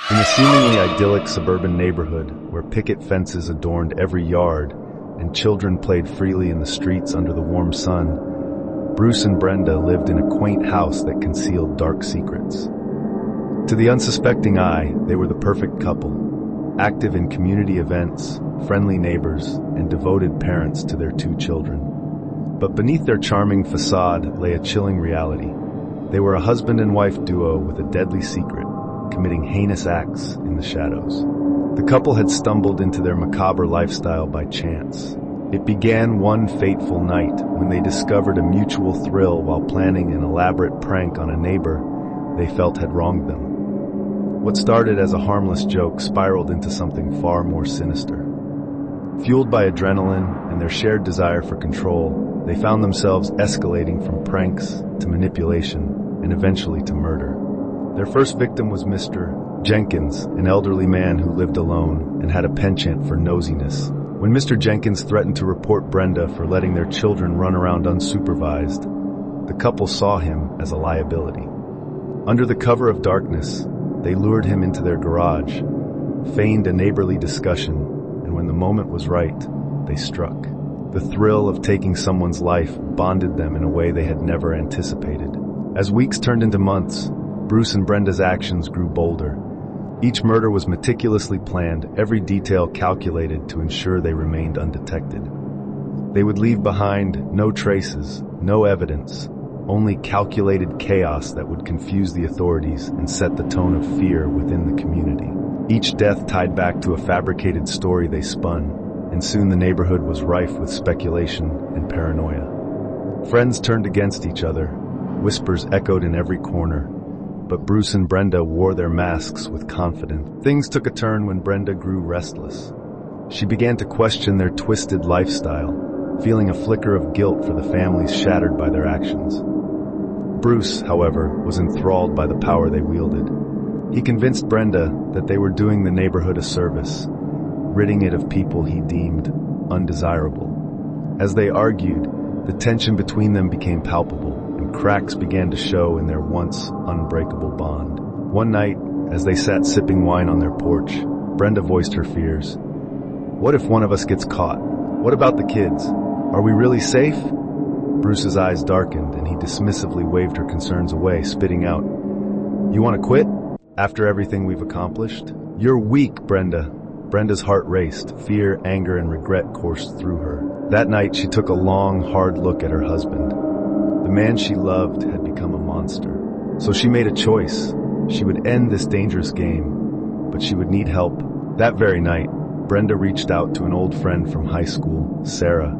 In the seemingly idyllic suburban neighborhood, where picket fences adorned every yard and children played freely in the streets under the warm sun, Bruce and Brenda lived in a quaint house that concealed dark secrets. To the unsuspecting eye, they were the perfect couple, active in community events, friendly neighbors, and devoted parents to their two children. But beneath their charming facade lay a chilling reality. They were a husband and wife duo with a deadly secret, committing heinous acts in the shadows. The couple had stumbled into their macabre lifestyle by chance. It began one fateful night when they discovered a mutual thrill while planning an elaborate prank on a neighbor they felt had wronged them. What started as a harmless joke spiraled into something far more sinister. Fueled by adrenaline and their shared desire for control, they found themselves escalating from pranks to manipulation and eventually to murder. Their first victim was Mr. Jenkins, an elderly man who lived alone and had a penchant for nosiness. When Mr. Jenkins threatened to report Brenda for letting their children run around unsupervised, the couple saw him as a liability. Under the cover of darkness, they lured him into their garage, feigned a neighborly discussion, and when the moment was right, they struck. The thrill of taking someone's life bonded them in a way they had never anticipated. As weeks turned into months, Bruce and Brenda's actions grew bolder. Each murder was meticulously planned, every detail calculated to ensure they remained undetected. They would leave behind no traces, no evidence, only calculated chaos that would confuse the authorities and set the tone of fear within the community. Each death tied back to a fabricated story they spun, and soon the neighborhood was rife with speculation and paranoia. Friends turned against each other, whispers echoed in every corner, but Bruce and Brenda wore their masks with confidence. Things took a turn when Brenda grew restless. She began to question their twisted lifestyle, feeling a flicker of guilt for the families shattered by their actions. Bruce, however, was enthralled by the power they wielded. He convinced Brenda that they were doing the neighborhood a service, ridding it of people he deemed undesirable. As they argued, the tension between them became palpable, and cracks began to show in their once unbreakable bond. One night, as they sat sipping wine on their porch, Brenda voiced her fears. "What if one of us gets caught? What about the kids? Are we really safe?" Bruce's eyes darkened, and he dismissively waved her concerns away, spitting out, "You want to quit? After everything we've accomplished? You're weak, Brenda." Brenda's heart raced. Fear, anger, and regret coursed through her. That night, she took a long, hard look at her husband. The man she loved had become a monster. So she made a choice. She would end this dangerous game, but she would need help. That very night, Brenda reached out to an old friend from high school, Sarah,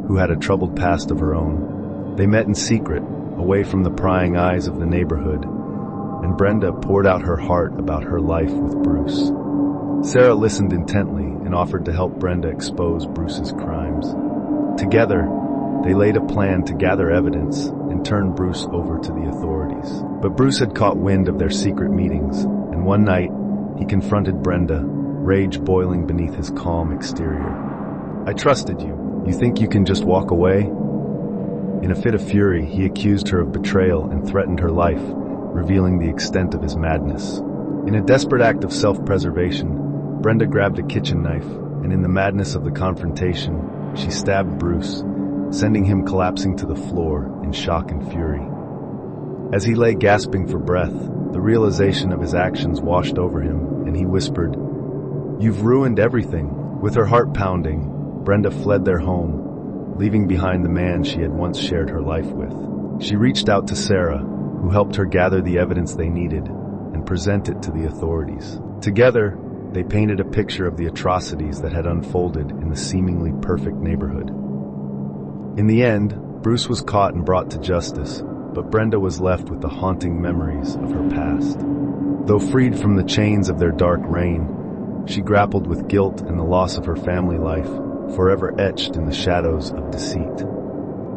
who had a troubled past of her own. They met in secret, away from the prying eyes of the neighborhood, and Brenda poured out her heart about her life with Bruce. Sarah listened intently and offered to help Brenda expose Bruce's crimes. Together, they laid a plan to gather evidence and turn Bruce over to the authorities. But Bruce had caught wind of their secret meetings, and one night, he confronted Brenda, rage boiling beneath his calm exterior. "I trusted you. You think you can just walk away?" In a fit of fury, he accused her of betrayal and threatened her life, revealing the extent of his madness. In a desperate act of self-preservation, Brenda grabbed a kitchen knife, and in the madness of the confrontation, she stabbed Bruce, sending him collapsing to the floor in shock and fury. As he lay gasping for breath, the realization of his actions washed over him, and he whispered, "You've ruined everything." With her heart pounding, Brenda fled their home, leaving behind the man she had once shared her life with. She reached out to Sarah, who helped her gather the evidence they needed and present it to the authorities. Together, they painted a picture of the atrocities that had unfolded in the seemingly perfect neighborhood. In the end, Bruce was caught and brought to justice, but Brenda was left with the haunting memories of her past. Though freed from the chains of their dark reign, she grappled with guilt and the loss of her family life, forever etched in the shadows of deceit.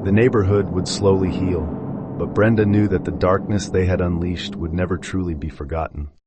The neighborhood would slowly heal, but Brenda knew that the darkness they had unleashed would never truly be forgotten.